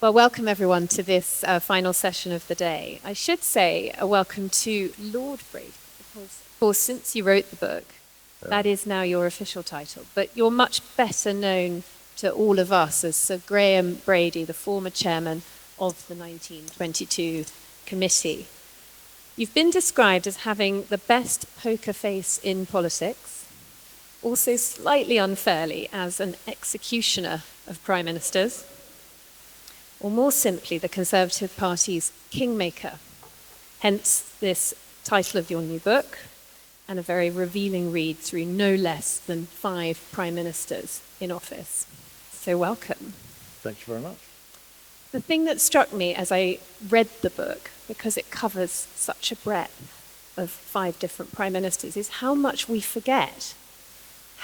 Well, welcome everyone to this final session of the day. I should say a welcome to Lord Brady, because of course since you wrote the book, that is now your official title. But you're much better known to all of us as Sir Graham Brady, the former chairman of the 1922 committee. You've been described as having the best poker face in politics, also slightly unfairly as an executioner of prime ministers, or more simply, the Conservative Party's Kingmaker. Hence this title of your new book, and a very revealing read through no less than 5 prime ministers in office. So welcome. Thank you very much. The thing that struck me as I read the book, because it covers such a breadth of 5 different prime ministers, is how much we forget,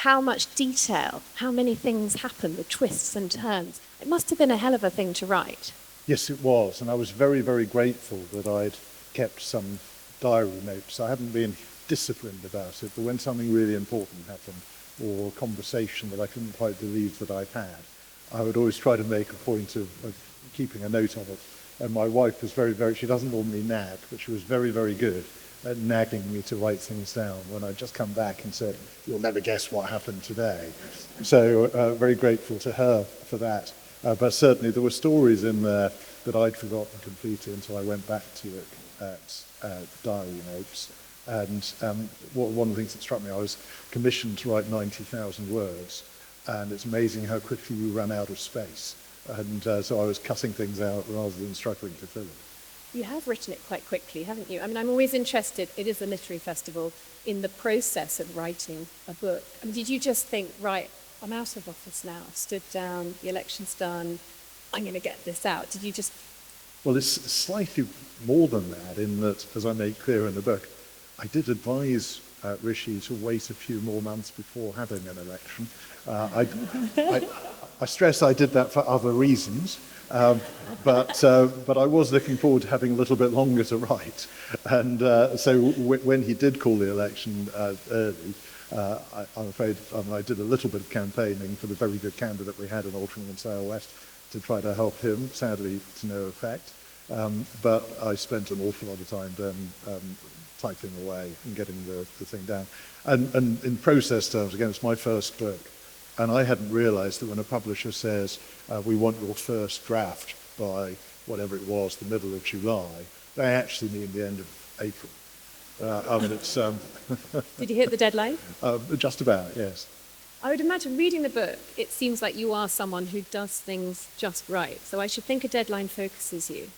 how much detail, how many things happen, the twists and turns. It must have been a hell of a thing to write. Yes, it was, and I was very, very grateful that I'd kept some diary notes. I hadn't been disciplined about it, but when something really important happened, or a conversation that I couldn't quite believe that I'd had, I would always try to make a point of keeping a note of it. And my wife was she doesn't normally nag, but she was very, very good at nagging me to write things down when I'd just come back and said, "You'll never guess what happened today." So very grateful to her for that. But certainly there were stories in there that I'd forgotten completely until I went back to look at diary notes. And one of the things that struck me, I was commissioned to write 90,000 words, and it's amazing how quickly we run out of space. And so I was cutting things out rather than struggling to fill it. You have written it quite quickly, haven't you? I mean, I'm always interested, it is a literary festival, in the process of writing a book. I mean, did you just think, right, I'm out of office now, I've stood down, the election's done, I'm going to get this out? Did you just... Well, it's slightly more than that, in that, as I make clear in the book, I did advise Rishi to wait a few more months before having an election. I stress I did that for other reasons, but I was looking forward to having a little bit longer to write. And so when he did call the election early, I'm afraid I did a little bit of campaigning for the very good candidate we had in Altrincham and Sale West to try to help him, sadly to no effect. But I spent an awful lot of time then typing away and getting the thing down. And in process terms, again, it's my first book. And I hadn't realized that when a publisher says, we want your first draft by whatever it was, the middle of July, they actually mean the end of April. I mean, it's... Did you hit the deadline? Just about, yes. I would imagine reading the book, it seems like you are someone who does things just right. So I should think a deadline focuses you.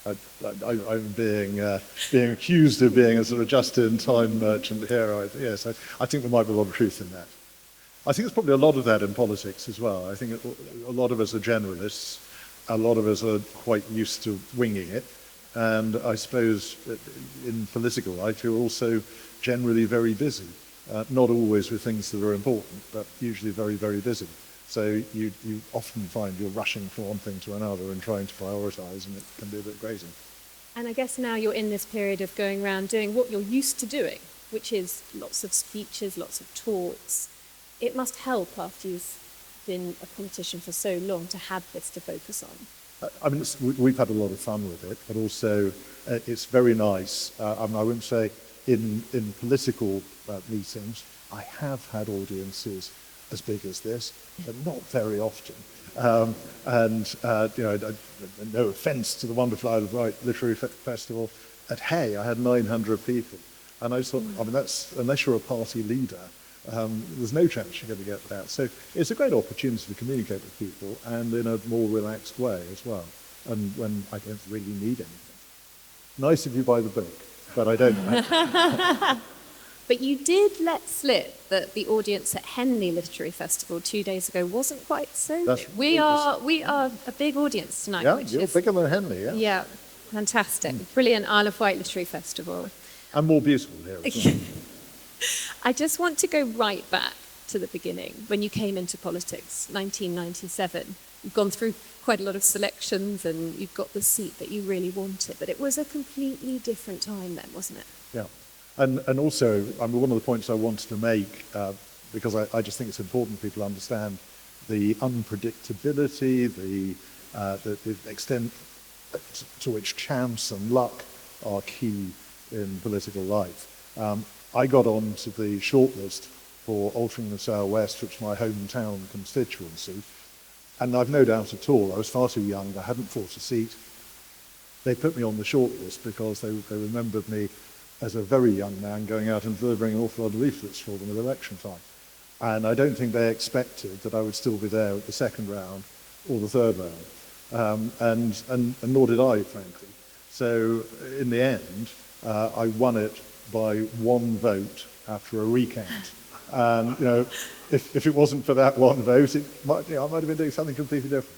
I'm being accused of being a sort of just-in-time merchant here. I think there might be a lot of truth in that. I think there's probably a lot of that in politics as well. I think a lot of us are generalists. A lot of us are quite used to winging it. And I suppose in political life, you're also generally very busy. Not always with things that are important, but usually very, very busy. So you often find you're rushing from one thing to another and trying to prioritise, and it can be a bit grating. And I guess now you're in this period of going around doing what you're used to doing, which is lots of speeches, lots of talks. It must help after you've been a politician for so long to have this to focus on. I mean, we've had a lot of fun with it, but also it's very nice. I wouldn't say in political meetings, I have had audiences as big as this, but not very often. No offence to the wonderful Isle of Wight Literary Festival, at Hay I had 900 people. And I just thought, I mean, that's, unless you're a party leader, there's no chance you're going to get that. So it's a great opportunity to communicate with people, and in a more relaxed way as well, and when I don't really need anything. Nice if you buy the book, but I don't. But you did let slip that the audience at Henley Literary Festival 2 days ago wasn't quite so big. We are a big audience tonight. Yeah, you're bigger than Henley, yeah. Yeah, fantastic. Brilliant Isle of Wight Literary Festival. And more beautiful here as well. I just want to go right back to the beginning, when you came into politics, 1997. You've gone through quite a lot of selections and you've got the seat that you really wanted, but it was a completely different time then, wasn't it? Yeah. And also, I mean, one of the points I wanted to make, because I just think it's important people understand the unpredictability, the the extent to which chance and luck are key in political life. I got onto the shortlist for Altrincham South West, which is my hometown constituency, and I've no doubt at all, I was far too young, I hadn't fought a seat. They put me on the shortlist because they remembered me as a very young man going out and delivering an awful lot of leaflets for them at election time. And I don't think they expected that I would still be there at the second round or the third round. And nor did I, frankly. So in the end, I won it by one vote after a recount. And if it wasn't for that one vote, I might have been doing something completely different.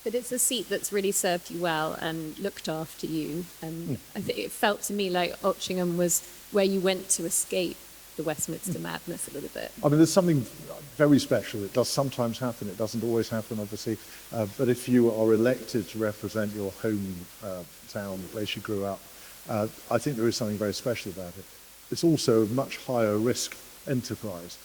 But it's a seat that's really served you well and looked after you. And I think it felt to me like Altrincham was where you went to escape the Westminster madness a little bit. I mean, there's something very special. It does sometimes happen. It doesn't always happen, obviously. But if you are elected to represent your home town, the place you grew up, I think there is something very special about it. It's also a much higher risk enterprise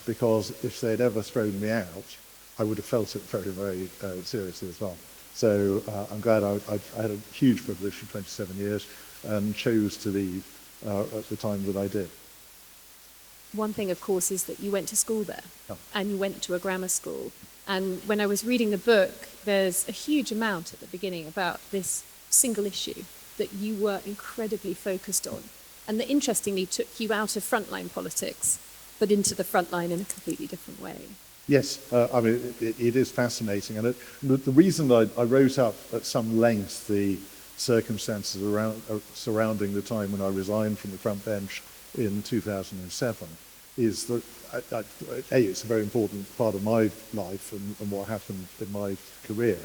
because if they'd ever thrown me out, I would have felt it very, very seriously as well. So I'm glad I had a huge privilege for 27 years and chose to leave at the time that I did. One thing, of course, is that you went to school there, Yeah. and you went to a grammar school. And when I was reading the book, there's a huge amount at the beginning about this single issue that you were incredibly focused on, and that interestingly took you out of frontline politics, but into the frontline in a completely different way. Yes, I mean, it is fascinating. And the reason I wrote up at some length the circumstances surrounding the time when I resigned from the front bench in 2007 is that, it's a very important part of my life and what happened in my career.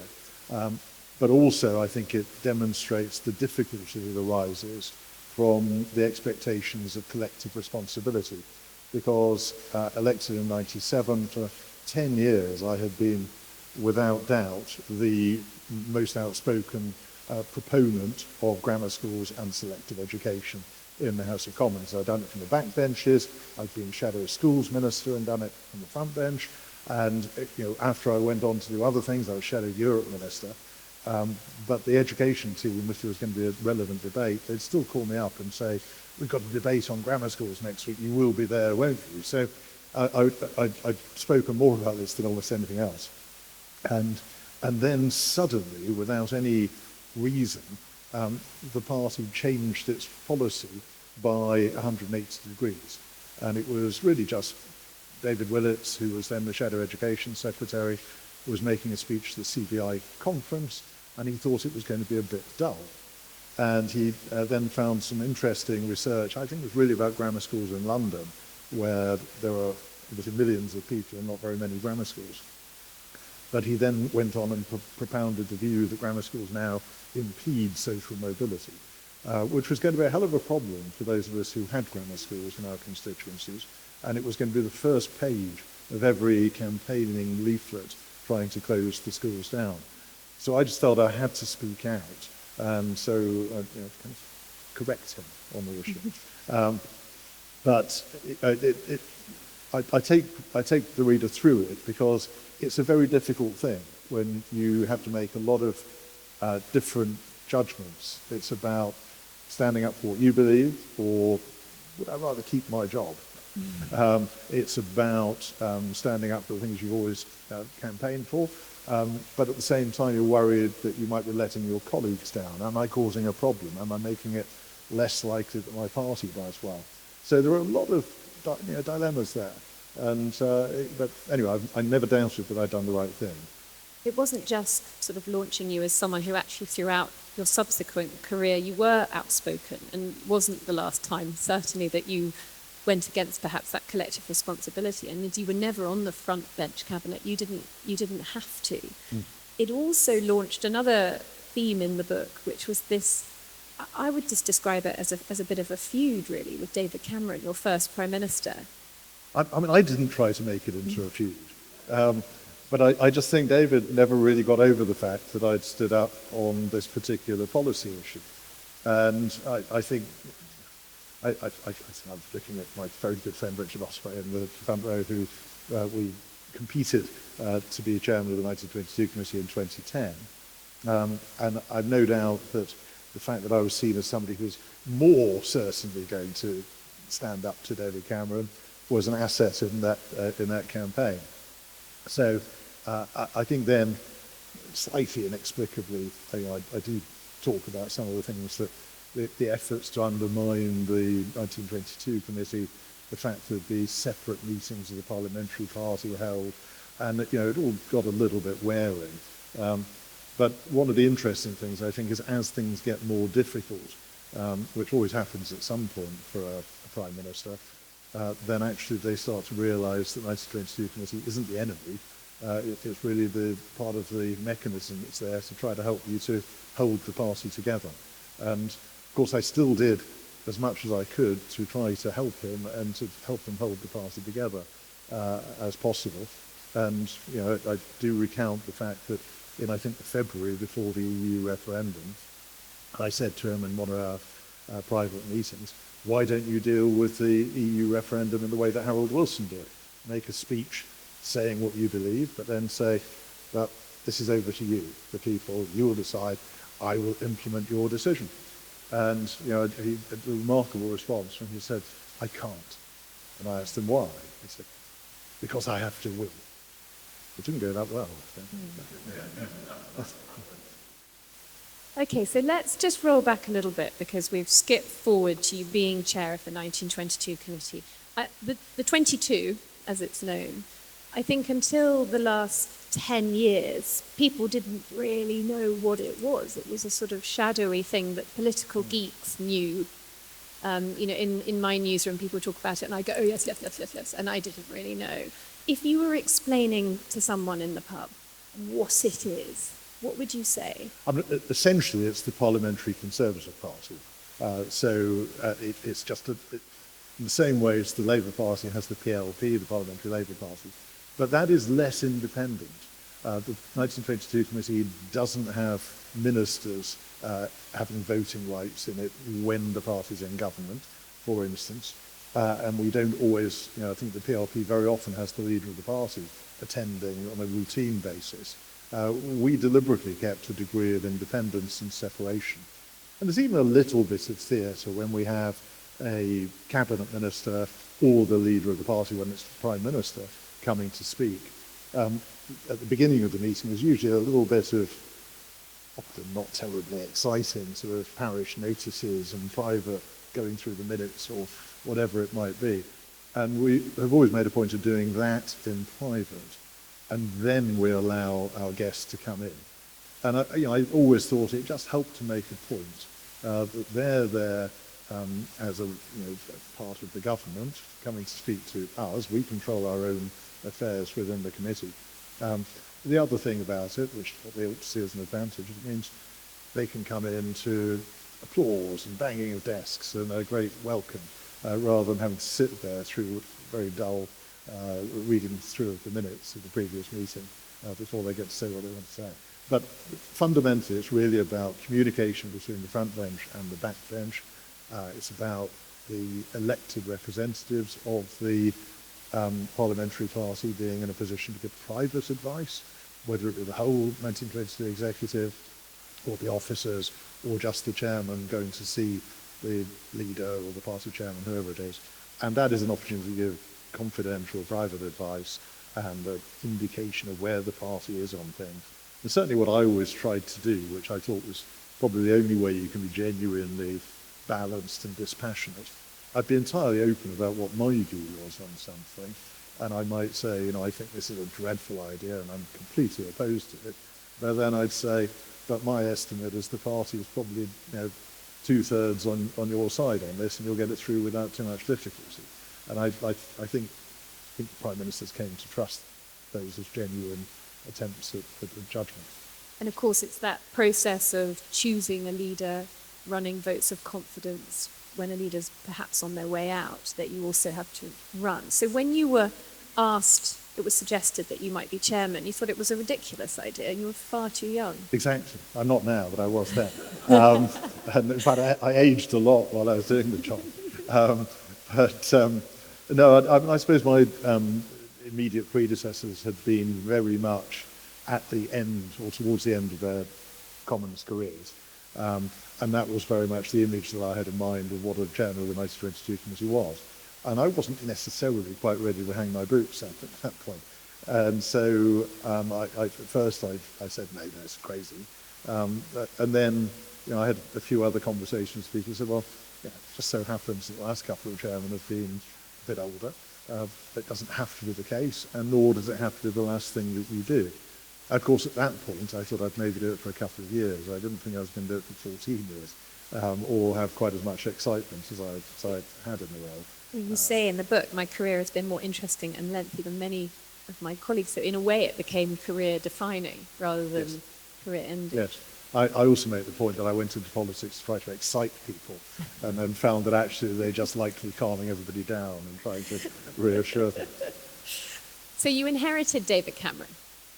But also, I think it demonstrates the difficulty that arises from the expectations of collective responsibility. Because elected in 97, for 10 years I had been, without doubt, the most outspoken proponent of grammar schools and selective education in the House of Commons. I'd done it from the backbenches, I'd been Shadow Schools Minister and done it from the front bench, and after I went on to do other things, I was Shadow Europe Minister. But the education team, if there was going to be a relevant debate, they'd still call me up and say, we've got a debate on grammar schools next week, you will be there, won't you? So I'd spoken more about this than almost anything else. And then suddenly, without any reason, the party changed its policy by 180 degrees. And it was really just David Willits, who was then the Shadow Education Secretary, was making a speech to the CBI conference, and he thought it was going to be a bit dull. And he then found some interesting research, I think it was really about grammar schools in London, where there were obviously millions of people and not very many grammar schools. But he then went on and propounded the view that grammar schools now impede social mobility, which was going to be a hell of a problem for those of us who had grammar schools in our constituencies. And it was going to be the first page of every campaigning leaflet trying to close the schools down. So I just felt I had to speak out, and so kind of correct him on the issue. But I take the reader through it because it's a very difficult thing when you have to make a lot of different judgments. It's about standing up for what you believe, or would I rather keep my job? It's about standing up for the things you've always campaigned for, but at the same time you're worried that you might be letting your colleagues down. Am I causing a problem? Am I making it less likely that my party does well? So there are a lot of dilemmas there. And but anyway, I never doubted that I'd done the right thing. It wasn't just sort of launching you as someone who actually throughout your subsequent career you were outspoken, and wasn't the last time certainly that you went against perhaps that collective responsibility, and you were never on the front bench cabinet. You didn't have to. It also launched another theme in the book, which was this. I would just describe it as a bit of a feud, really, with David Cameron, your first Prime Minister. I mean, I didn't try to make it into a feud, but I just think David never really got over the fact that I'd stood up on this particular policy issue, and I think. I'm looking at my very good friend Richard Osprey in the front row, who we competed to be chairman of the 1922 committee in 2010. And I've no doubt that the fact that I was seen as somebody who's more certainly going to stand up to David Cameron was an asset in that campaign. So I think then, slightly inexplicably, I do talk about some of the things that the efforts to undermine the 1922 committee, the fact that the separate meetings of the parliamentary party were held, and it all got a little bit wearing. But one of the interesting things, I think, is as things get more difficult, which always happens at some point for a prime minister, then actually they start to realise that the 1922 committee isn't the enemy. It's really the part of the mechanism that's there to try to help you to hold the party together. And of course, I still did as much as I could to try to help him and to help him hold the party together as possible. And I do recount the fact that in, I think, February before the EU referendum, I said to him in one of our private meetings, why don't you deal with the EU referendum in the way that Harold Wilson did? Make a speech saying what you believe, but then say, well, this is over to you, the people, you will decide, I will implement your decision. And he had a remarkable response when he said, I can't. And I asked him why. He said, because I have to will. It didn't go that well. Okay, so let's just roll back a little bit because we've skipped forward to you being chair of the 1922 committee. The 22, as it's known, I think until the last 10 years, people didn't really know what it was. It was a sort of shadowy thing that political geeks knew. In my newsroom, people talk about it and I go, oh, yes, yes, yes, yes, yes, and I didn't really know. If you were explaining to someone in the pub what it is, what would you say? Essentially, it's the Parliamentary Conservative Party. It's just in the same way as the Labour Party has the PLP, the Parliamentary Labour Party. But that is less independent. The 1922 committee doesn't have ministers having voting rights in it when the party's in government, for instance. And we don't always, I think the PLP very often has the leader of the party attending on a routine basis. We deliberately kept a degree of independence and separation. And there's even a little bit of theatre when we have a cabinet minister or the leader of the party, when it's the prime minister, coming to speak. At the beginning of the meeting, there's usually a little bit of, often not terribly exciting, sort of parish notices and private going through the minutes or whatever it might be. And we have always made a point of doing that in private, and then we allow our guests to come in. And I always thought it just helped to make a point that they're there as a part of the government, coming to speak to us. We control our own affairs within the committee. The other thing about it, which they ought to see as an advantage, it means they can come in to applause and banging of desks and a great welcome, rather than having to sit there through very dull reading through of the minutes of the previous meeting before they get to say what they want to say. But fundamentally, it's really about communication between the front bench and the back bench. It's about the elected representatives of the parliamentary party being in a position to give private advice, whether it be the whole 1922 executive or the officers or just the chairman going to see the leader or the party chairman, whoever it is. And that is an opportunity to give confidential private advice and an indication of where the party is on things. And certainly what I always tried to do, which I thought was probably the only way you can be genuinely balanced and dispassionate, I'd be entirely open about what my view was on something. And I might say, I think this is a dreadful idea and I'm completely opposed to it. But then I'd say, but my estimate is the party is probably, 2/3 on your side on this, and you'll get it through without too much difficulty. And I think the prime ministers came to trust those as genuine attempts at judgment. And of course, it's that process of choosing a leader, running votes of confidence when a leader's perhaps on their way out, that you also have to run. So when you were asked, it was suggested that you might be chairman, you thought it was a ridiculous idea and you were far too young. Exactly. I'm not now, but I was then. And in fact, I aged a lot while I was doing the job. I suppose my immediate predecessors had been very much at the end or towards the end of their Commons careers. And that was very much the image that I had in mind of what a chairman of the 1922 committee was. And I wasn't necessarily quite ready to hang my boots at that point. And so at first I said, no, that's crazy. And then I had a few other conversations with people who said, well, it just so happens that the last couple of chairmen have been a bit older. That doesn't have to be the case, and nor does it have to be the last thing that you do. Of course, at that point, I thought I'd maybe do it for a couple of years. I didn't think I was going to do it for 14 years, or have quite as much excitement as I had in the role. You say in the book, my career has been more interesting and lengthy than many of my colleagues. So in a way, it became career defining rather than career ending. Yes. I also make the point that I went into politics to try to excite people and then found that actually they just liked me calming everybody down and trying to reassure them. So you inherited David Cameron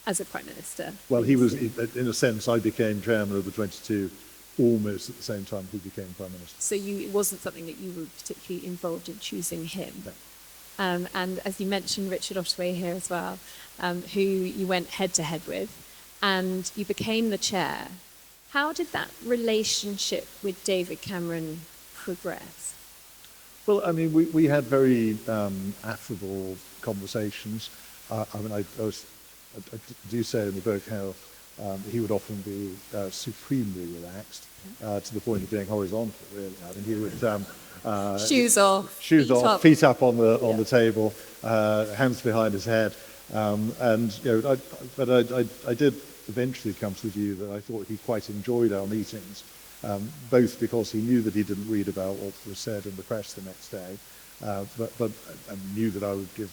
as a Prime Minister. Well, he was, in a sense, I became chairman of the 22 almost at the same time he became Prime Minister. So it wasn't something that you were particularly involved in choosing him. No. And as you mentioned, Richard Ottaway here as well, who you went head-to-head with, and you became the chair. How did that relationship with David Cameron progress? Well, I mean, we had very affable conversations. I do say in the book how he would often be supremely relaxed to the point of being horizontal, really. I mean, he would... shoes off, feet up on the table, hands behind his head. But I did eventually come to the view that I thought he quite enjoyed our meetings, both because he knew that he didn't read about what was said in the press the next day, but knew that I would give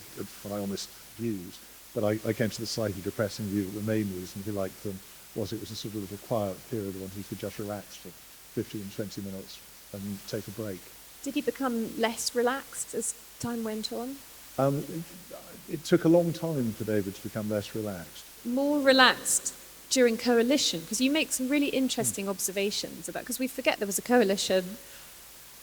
my honest views. But I came to the slightly depressing view that the main reason he liked them was it was a sort of a quiet period when he could just relax for 15, 20 minutes and take a break. Did he become less relaxed as time went on? It took a long time for David to become less relaxed. More relaxed during coalition, because you make some really interesting observations about, because we forget there was a coalition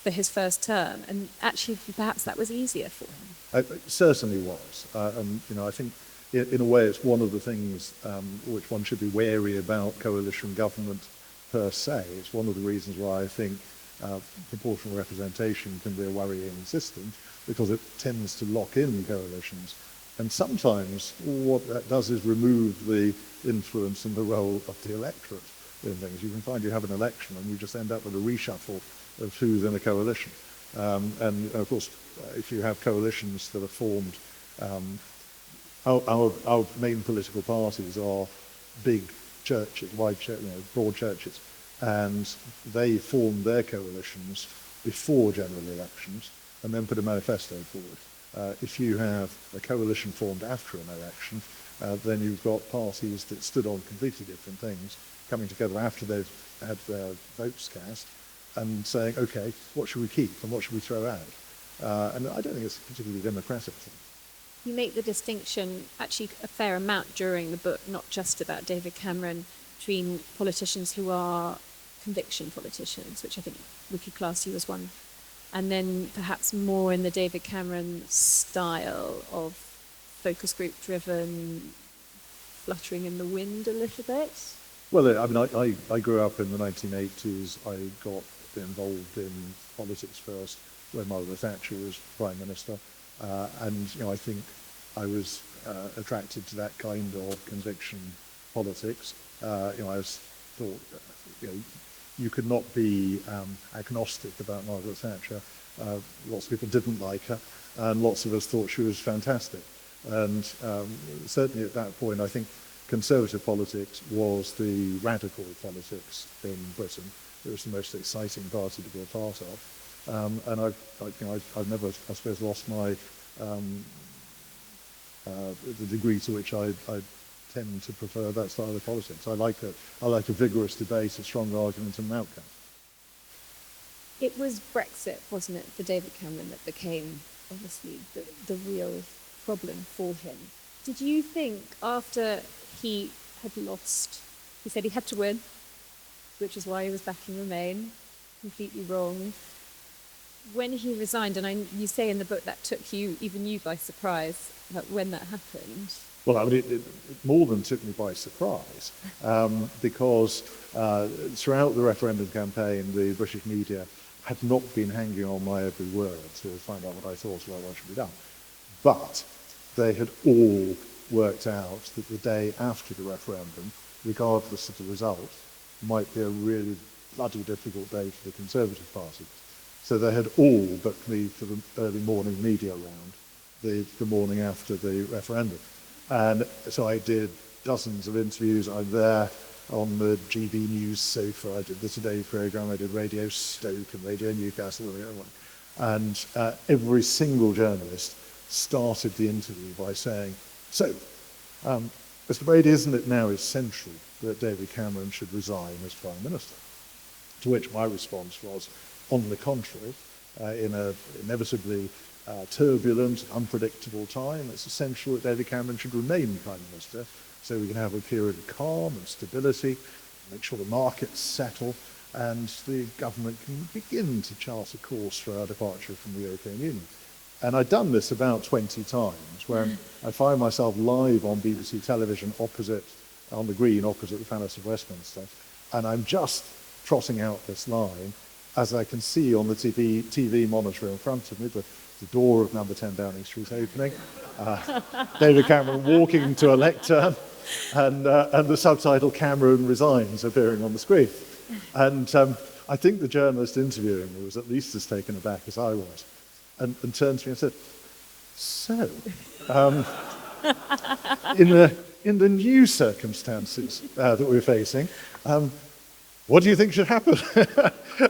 for his first term, and actually perhaps that was easier for him. It certainly was. And I think in a way it's one of the things which one should be wary about coalition government per se. It's one of the reasons why I think proportional representation can be a worrying system, because it tends to lock in coalitions. And sometimes what that does is remove the influence and the role of the electorate in things. You can find you have an election and you just end up with a reshuffle of who's in a coalition. And of course, if you have coalitions that are formed, our main political parties are big churches, broad churches, and they form their coalitions before general elections and then put a manifesto forward. If you have a coalition formed after an election, then you've got parties that stood on completely different things coming together after they've had their votes cast and saying, okay, what should we keep and what should we throw out? And I don't think it's a particularly democratic thing. You make the distinction, actually a fair amount during the book, not just about David Cameron, between politicians who are conviction politicians, which I think we could class you as one, and then perhaps more in the David Cameron style of focus group driven, fluttering in the wind a little bit? Well, I mean, I grew up in the 1980s. I got involved in politics first when Margaret Thatcher was Prime Minister. And I think I was attracted to that kind of conviction politics. I thought, you could not be agnostic about Margaret Thatcher. Lots of people didn't like her, and lots of us thought she was fantastic. And certainly at that point, I think Conservative politics was the radical politics in Britain. It was the most exciting party to be a part of. And I've never, I suppose, lost my the degree to which I tend to prefer that style of politics. I like a vigorous debate, a strong argument, and an outcome. It was Brexit, wasn't it, for David Cameron, that became obviously the real problem for him. Did you think after he had lost, he said he had to win, which is why he was backing Remain, completely wrong. When he resigned, and you say in the book that took even you by surprise, when that happened, Well, I mean, it more than took me by surprise, because throughout the referendum campaign, the British media had not been hanging on my every word to find out what I thought about what should be done. But they had all worked out that the day after the referendum, regardless of the result, might be a really bloody difficult day for the Conservative Party. So they had all booked me for the early morning media round, the morning after the referendum. And so I did dozens of interviews. I'm there on the GB News sofa. I did the Today programme. I did Radio Stoke and Radio Newcastle and the other one. And every single journalist started the interview by saying, so, Mr. Brady, isn't it now essential that David Cameron should resign as Prime Minister? To which my response was, on the contrary, in an inevitably turbulent, unpredictable time, it's essential that David Cameron should remain Prime Minister so we can have a period of calm and stability, make sure the markets settle, and the government can begin to chart a course for our departure from the European Union. And I'd done this about 20 times, where I find myself live on BBC television on the green opposite the Palace of Westminster, and I'm just trotting out this line, as I can see on the TV monitor in front of me, the door of number 10 Downing Street opening, David Cameron walking to a lectern, and the subtitle "Cameron resigns" appearing on the screen. And I think the journalist interviewing me was at least as taken aback as I was, and turned to me and said, so, in the new circumstances that we're facing, what do you think should happen?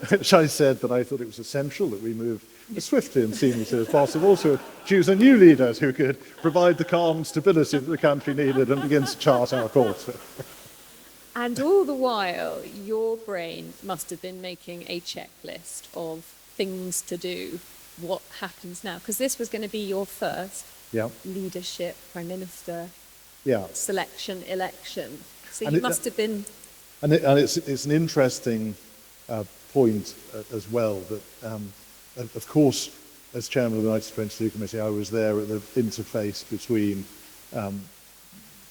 Which I said that I thought it was essential that we move as swiftly and seamlessly as possible to choose a new leader who could provide the calm and stability that the country needed and begin to chart our course. And all the while, your brain must have been making a checklist of things to do, what happens now, because this was going to be your first leadership, Prime Minister selection, election. So you must have been... And it's an interesting point as well that, of course, as chairman of the 1922 Committee, I was there at the interface between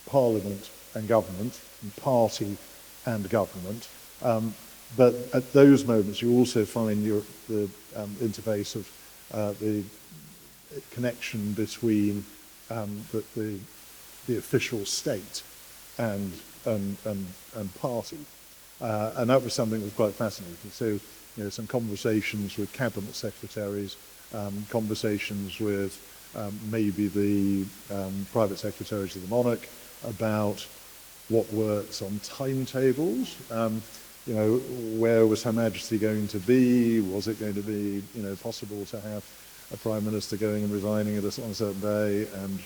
Parliament and government, and party and government. But at those moments, you also find the interface of the connection between the official state and party. And that was something that was quite fascinating. So, some conversations with cabinet secretaries, conversations with maybe the private secretaries of the monarch about what works on timetables. Where was Her Majesty going to be? Was it going to be, possible to have a Prime Minister going and resigning on a certain day and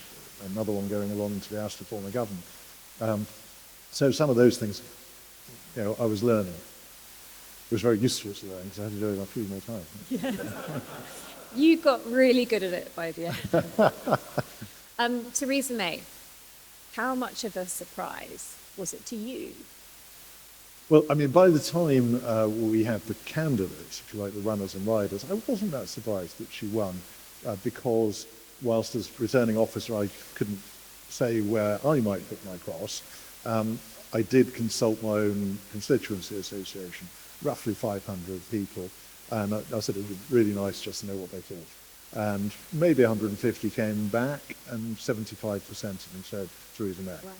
another one going along to be asked to form a government? So some of those things, I was learning. It was very useful to learn because I had to do it a few more times. Yeah. You got really good at it by the end. Theresa May, how much of a surprise was it to you? Well, I mean, by the time we had the candidates, if you like, the runners and riders, I wasn't that surprised that she won because whilst as returning officer I couldn't say where I might put my cross, I did consult my own constituency association, roughly 500 people, and I said it would be really nice just to know what they thought. And maybe 150 came back, and 75% of them said Theresa May. Wow.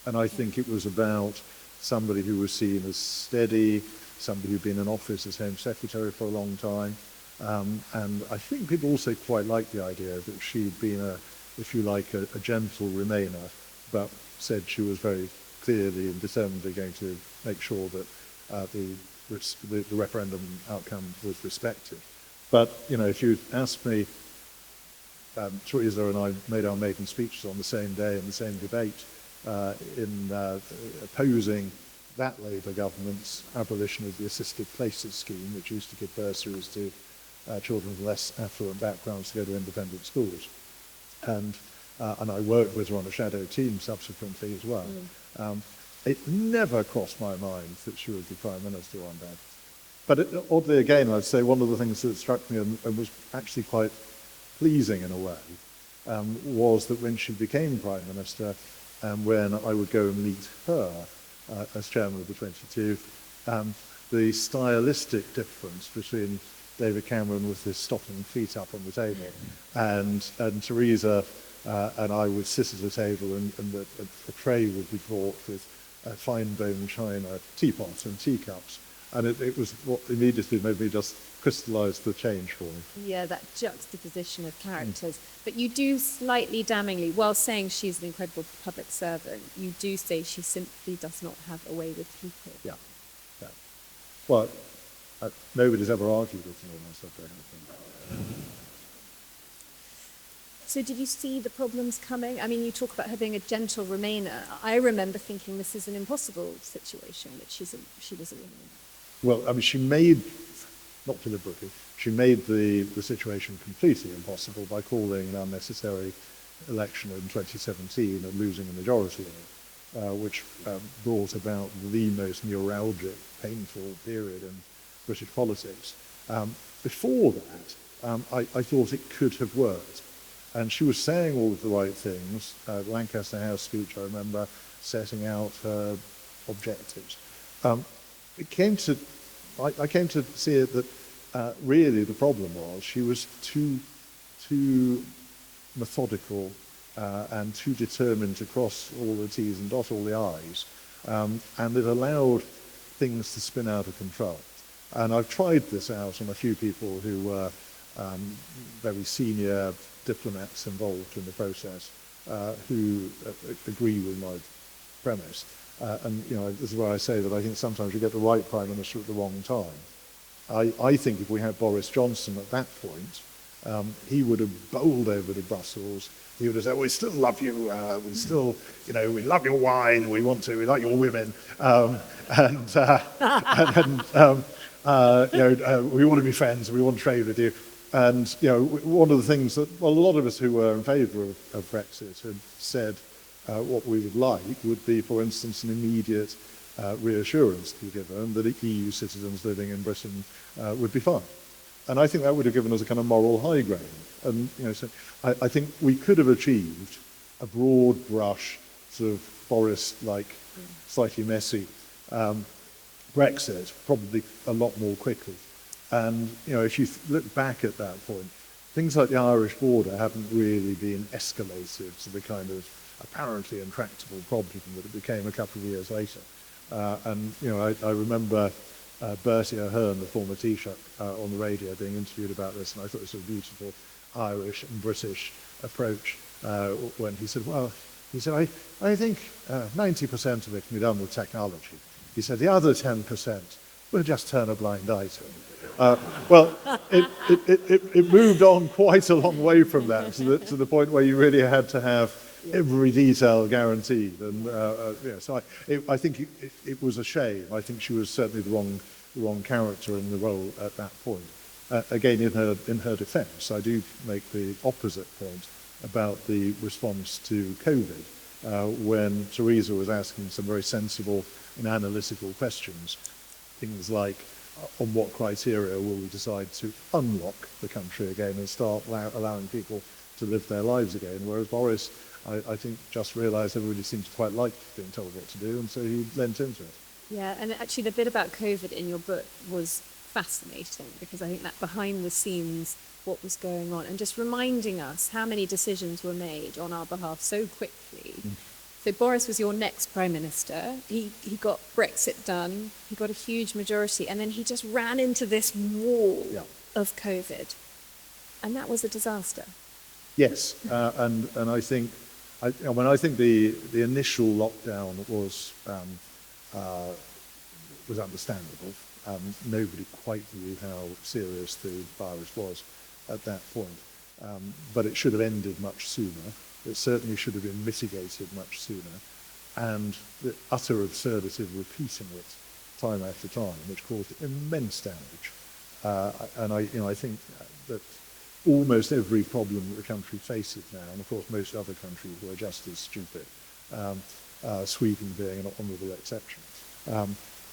And I think it was about somebody who was seen as steady, somebody who'd been in office as Home Secretary for a long time. And I think people also quite liked the idea that she'd been, if you like, a gentle Remainer, but said she was very clearly and determinedly going to make sure that the referendum outcome was respected. But, if you asked me, Theresa and I made our maiden speeches on the same day in the same debate in opposing that Labour government's abolition of the assisted places scheme, which used to give bursaries to children with less affluent backgrounds to go to independent schools. And I worked with her on a shadow team subsequently as well. It never crossed my mind that she would be Prime Minister one day. But oddly again, I'd say one of the things that struck me and was actually quite pleasing in a way was that when she became Prime Minister, and when I would go and meet her as chairman of the 22, the stylistic difference between David Cameron with his stocking feet up on the table and Theresa and I would sit at a table and a tray would be brought with fine bone china teapots and teacups. And it was what immediately made me just crystallise the change for me. Yeah, that juxtaposition of characters. But you do slightly damningly, while saying she's an incredible public servant, you do say she simply does not have a way with people. Yeah. Well, nobody's ever argued with me on that subject, I think. So did you see the problems coming? I mean, you talk about her being a gentle Remainer. I remember thinking this is an impossible situation, that she was a Remainer. Well, I mean, she made, not deliberately, she made the situation completely impossible by calling an unnecessary election in 2017 and losing a majority in it, which brought about the most neuralgic, painful period in British politics. Before that, I thought it could have worked. And she was saying all of the right things. The Lancaster House speech, I remember, setting out her objectives. I came to see it that really the problem was she was too methodical and too determined to cross all the T's and dot all the I's, and it allowed things to spin out of control. And I've tried this out on a few people who were very senior diplomats involved in the process who agree with my premise. And this is where I say that I think sometimes you get the right Prime Minister at the wrong time. I think if we had Boris Johnson at that point, he would have bowled over to Brussels. He would have said, "We still love you. We still, we love your wine. We like your women, we want to be friends. We want to trade with you." And one of the things that a lot of us who were in favour of Brexit had said what we would like would be, for instance, an immediate reassurance to be given that EU citizens living in Britain would be fine. And I think that would have given us a kind of moral high ground. And so I think we could have achieved a broad brush, sort of Boris-like, slightly messy Brexit probably a lot more quickly. And if you look back at that point, things like the Irish border haven't really been escalated to the kind of apparently intractable problem that it became a couple of years later. I remember Bertie Ahern, the former Taoiseach, on the radio being interviewed about this, and I thought it was a beautiful Irish and British approach when he said, I think 90% of it can be done with technology. He said the other 10% we'll just turn a blind eye to it. It moved on quite a long way from that to the point where you really had to have every detail guaranteed. And so I think it was a shame. I think she was certainly the wrong character in the role at that point. Again, in her defence, I do make the opposite point about the response to COVID, when Theresa was asking some very sensible and analytical questions, things like, on what criteria will we decide to unlock the country again and start allowing people to live their lives again? Whereas Boris, I think, just realised everybody seemed to quite like being told what to do, and so he lent into it. Yeah, and actually the bit about COVID in your book was fascinating, because I think that behind the scenes, what was going on, and just reminding us how many decisions were made on our behalf so quickly. So Boris was your next Prime Minister. He got Brexit done. He got a huge majority. And then he just ran into this wall of COVID. And that was a disaster. Yes. And I think the initial lockdown was understandable. Nobody quite knew how serious the virus was at that point. But it should have ended much sooner. It certainly should have been mitigated much sooner, and the utter absurdity of repeating it time after time, which caused immense damage. And I think that almost every problem that the country faces now, and of course most other countries were just as stupid, Sweden being an honourable exception.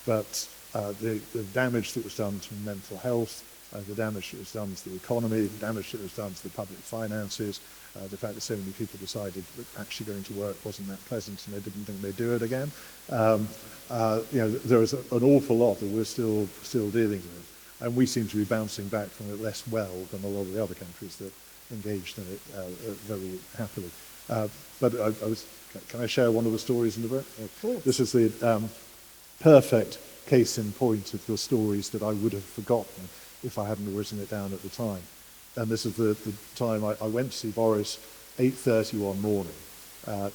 But the damage that was done to mental health, the damage that was done to the economy, the damage that was done to the public finances, The fact that so many people decided that actually going to work wasn't that pleasant and they didn't think they'd do it again. There is an awful lot that we're still dealing with, and we seem to be bouncing back from it less well than a lot of the other countries that engaged in it very happily. Can I share one of the stories in the book? Of course. This is the perfect case in point of the stories that I would have forgotten if I hadn't written it down at the time. And this is the time I went to see Boris 8:30 one morning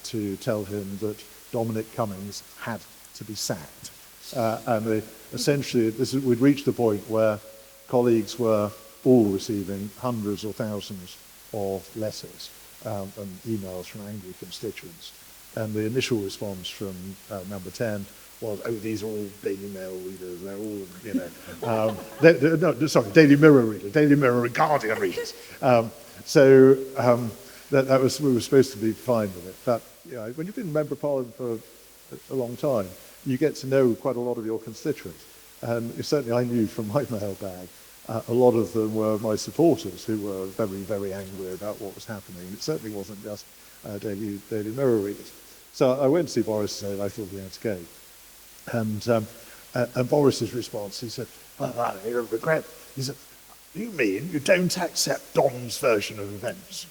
to tell him that Dominic Cummings had to be sacked. Essentially, we'd reached the point where colleagues were all receiving hundreds or thousands of letters and emails from angry constituents. And the initial response from number 10 was, oh, these are all Daily Mail readers, they're all, Daily Mirror readers, Daily Mirror and Guardian readers. We were supposed to be fine with it. But when you've been a Member of Parliament for a long time, you get to know quite a lot of your constituents. And certainly I knew from my mailbag, a lot of them were my supporters who were very, very angry about what was happening. It certainly wasn't just Daily Mirror readers. So I went to see Boris and said I thought we had to go. And Boris's response, he said, I regret. He said, you mean you don't accept Dom's version of events?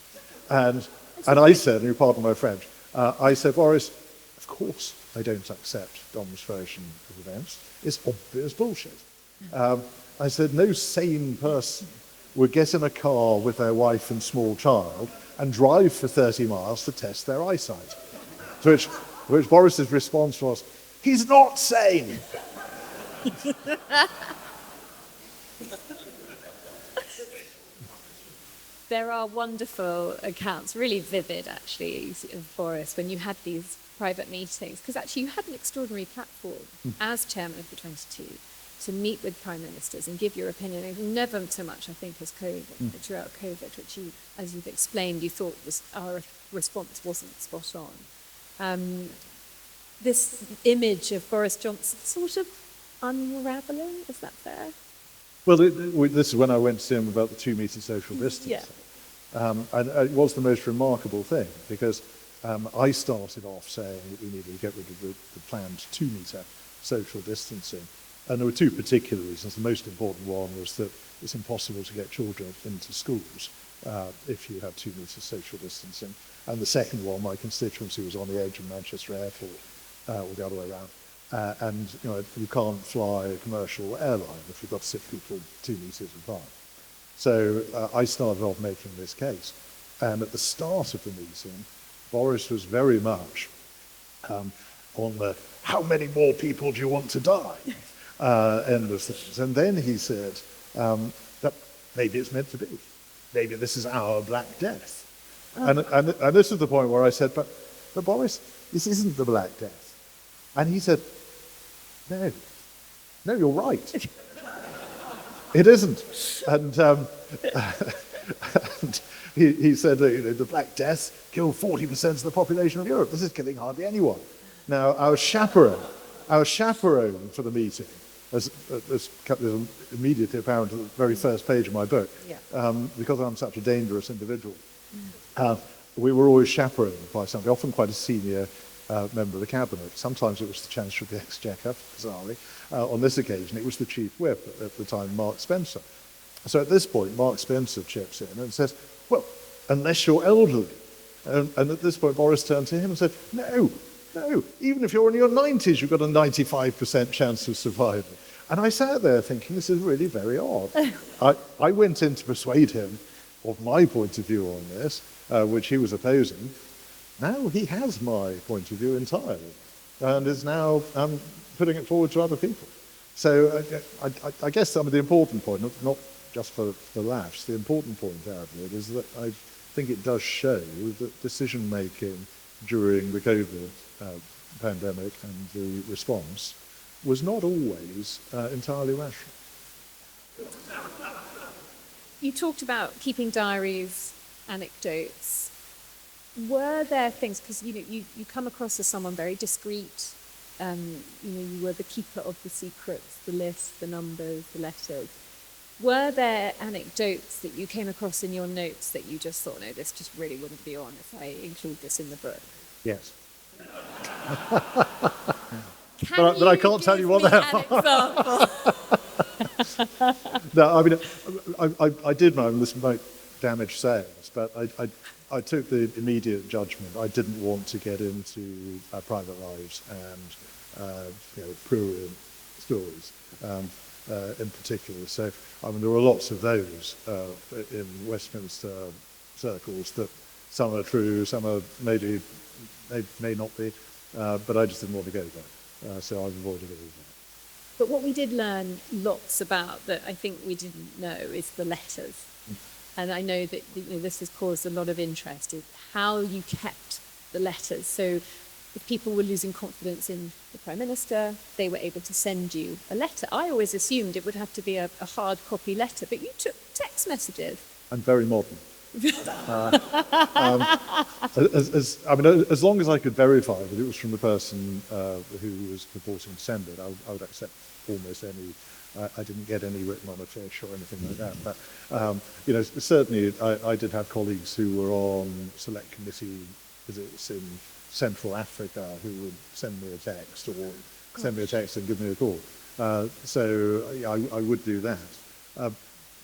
And I said, and you pardon my French, I said, Boris, of course I don't accept Dom's version of events. It's obvious bullshit. I said, no sane person would get in a car with their wife and small child and drive for 30 miles to test their eyesight. To which Boris's response was, he's not sane. There are wonderful accounts, really vivid actually, of Boris when you had these private meetings, because actually you had an extraordinary platform as chairman of the 22 to meet with prime ministers and give your opinion. And never so much, I think, as COVID, throughout COVID, which you, as you've explained, you thought our response wasn't spot on. This image of Boris Johnson sort of unravelling, is that fair? Well, this is when I went to see him about the 2 metre social distancing. Yeah. And it was the most remarkable thing, because I started off saying that we needed to get rid of the planned 2 metre social distancing. And there were two particular reasons. The most important one was that it's impossible to get children into schools if you have 2 metres social distancing. And the second one, my constituency was on the edge of Manchester Airport, or the other way around. And you can't fly a commercial airline if you've got to sit people 2 metres apart. So I started off making this case. And at the start of the meeting, Boris was very much on the how many more people do you want to die end of things. And then he said that maybe it's meant to be. Maybe this is our Black Death. And this is the point where I said, but Boris, this isn't the Black Death. And he said, no, you're right. It isn't. And he said, the Black Death killed 40% of the population of Europe. This is killing hardly anyone. Now, our chaperone for the meeting, as immediately apparent at the very first page of my book, because I'm such a dangerous individual, we were always chaperoned by somebody, often quite a senior member of the cabinet. Sometimes it was the Chancellor of the Exchequer, bizarrely. On this occasion, it was the Chief Whip at the time, Mark Spencer. So at this point, Mark Spencer chips in and says, well, unless you're elderly. And at this point, Boris turned to him and said, no, even if you're in your 90s, you've got a 95% chance of survival. And I sat there thinking, this is really very odd. I went in to persuade him of my point of view on this, which he was opposing. Now he has my point of view entirely and is now putting it forward to other people. So I guess the important point, not just for the laughs, the important point out of it is that I think it does show that decision-making during the COVID pandemic and the response was not always entirely rational. You talked about keeping diaries, anecdotes. Were there things, because you come across as someone very discreet, you were the keeper of the secrets, the lists, the numbers, the letters. Were there anecdotes that you came across in your notes that you just thought, no, this just really wouldn't be on if I include this in the book? Yes. Can But I can't tell you what give they me an example? No, I mean, I did know this might damage sales, but I took the immediate judgment. I didn't want to get into private lives and prurient stories in particular. So, I mean, there were lots of those in Westminster circles that some are true, some are may not be, but I just didn't want to go there. So I've avoided all of that. But what we did learn lots about that I think we didn't know is the letters. And I know that this has caused a lot of interest, is how you kept the letters. So if people were losing confidence in the Prime Minister, they were able to send you a letter. I always assumed it would have to be a hard copy letter, but you took text messages. I'm very modern. As long as I could verify that it was from the person who was purporting to send it, I would accept almost any. I didn't get any written on a fish or anything like that. But certainly I did have colleagues who were on select committee visits in Central Africa who would send me a text or send me a text and give me a call. So I would do that.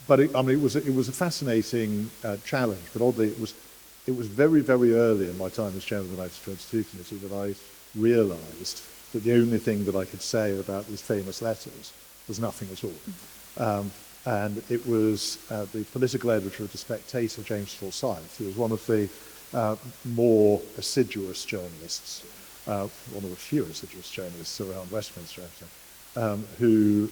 But it was a fascinating challenge. But oddly, it was very, very early in my time as chairman of the 1922 committee that I realised that the only thing that I could say about these famous letters was nothing at all. And it was the political editor of The Spectator, James Forsyth, who was one of the more assiduous journalists, one of the few assiduous journalists around Westminster, actually, who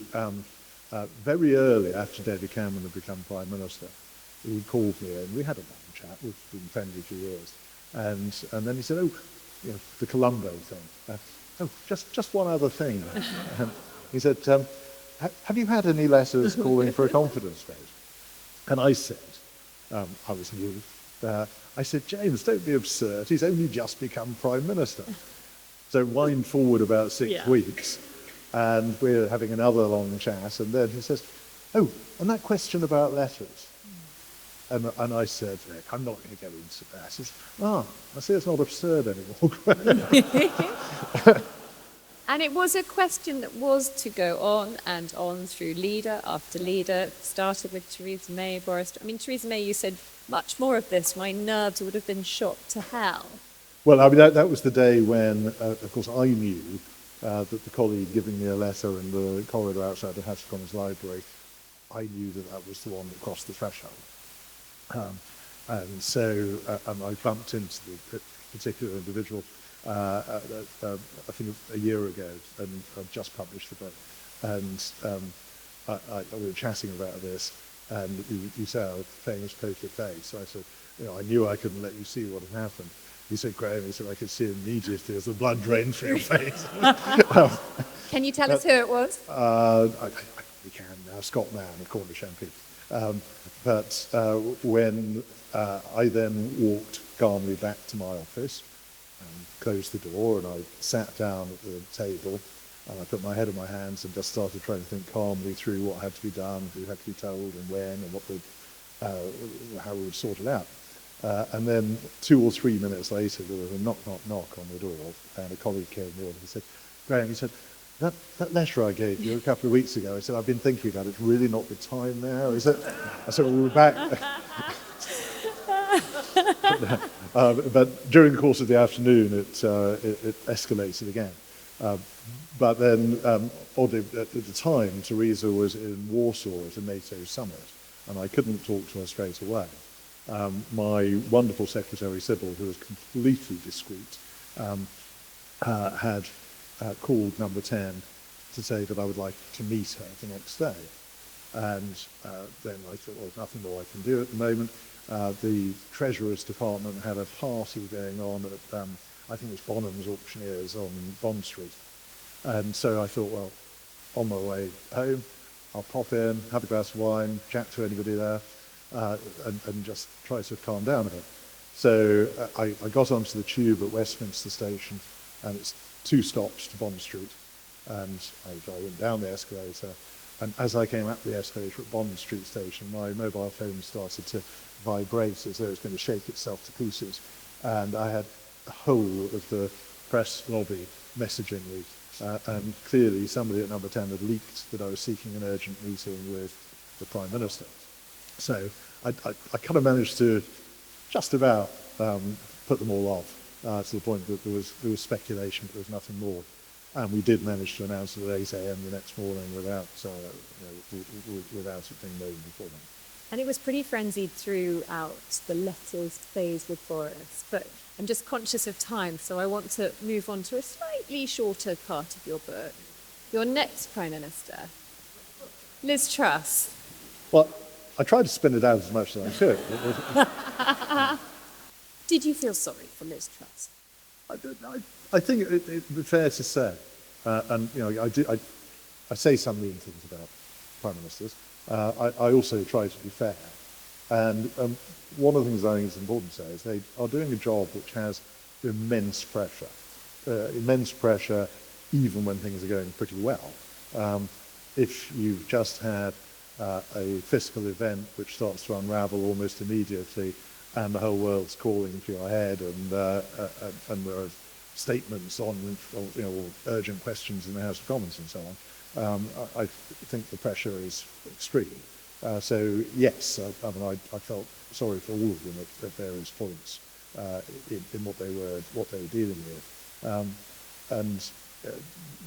very early after David Cameron had become Prime Minister, he called me and we had a long chat. We've been friendly for years. And then he said, the Colombo thing. Just one other thing. He said, have you had any letters calling for a confidence vote? And I said, I was new, I said, James, don't be absurd. He's only just become Prime Minister. So wind forward about 6 weeks. And we're having another long chat, and then he says, and that question about letters. And I said, Nick, I'm not going to go into that. He says, I see it's not absurd anymore. And it was a question that was to go on and on through leader after leader. Started with Theresa May, Theresa May, you said much more of this. My nerves would have been shot to hell. Well, that was the day when, of course, I knew that the colleague giving me a letter in the corridor outside the House of Commons Library, I knew that was the one that crossed the threshold. And so I bumped into the particular individual, I think a year ago, and I've just published the book. And we were chatting about this, and you said, famous poker face. So I said, I knew I couldn't let you see what had happened. He said, Graham, I could see immediately as the blood drained from your face. Can you tell us who it was? We can now, Scott Mann, of Cornish MP. But when I then walked calmly back to my office and closed the door, and I sat down at the table, and I put my head in my hands and just started trying to think calmly through what had to be done, who had to be told, and when, and how we would sort it out. And then 2 or 3 minutes later, there was a knock, knock, knock on the door, and a colleague came in and he said, Graham, that letter I gave you a couple of weeks ago, I said, I've been thinking about it, it's really not the time now, is it? I said, well, we're back. But during the course of the afternoon, it escalated again. But then, oddly, at the time, Theresa was in Warsaw at a NATO summit, and I couldn't talk to her straight away. My wonderful secretary, Sybil, who was completely discreet, had called number 10 to say that I would like to meet her the next day. And then I thought, well, there's nothing more I can do at the moment. The Treasurer's Department had a party going on at, I think it was Bonham's Auctioneers on Bond Street. And so I thought, well, on my way home, I'll pop in, have a glass of wine, chat to anybody there, and just try to calm down a bit. So I got onto the tube at Westminster Station, and it's 2 stops to Bond Street. And I went down the escalator, And as I came up the escalator at Bond Street Station, my mobile phone started to vibrate as though it was going to shake itself to pieces. And I had the whole of the press lobby messaging me. And clearly somebody at number 10 had leaked that I was seeking an urgent meeting with the Prime Minister. So I kind of managed to just about put them all off to the point that there was speculation, but there was nothing more. And we did manage to announce it at 8 a.m. the next morning without it being known before then. And it was pretty frenzied throughout the letters phase with Boris. But I'm just conscious of time, so I want to move on to a slightly shorter part of your book. Your next Prime Minister, Liz Truss. Well, I tried to spin it out as much as I could. Did you feel sorry for Liz Truss? I think it would be fair to say, and I say some mean things about prime ministers. I also try to be fair, and one of the things I think is important to say is they are doing a job which has immense pressure, even when things are going pretty well. If you've just had a fiscal event which starts to unravel almost immediately, and the whole world's calling for your head, and there are statements on urgent questions in the House of Commons and so on, I think the pressure is extreme. So yes, I felt sorry for all of them at various points in what they were dealing with, and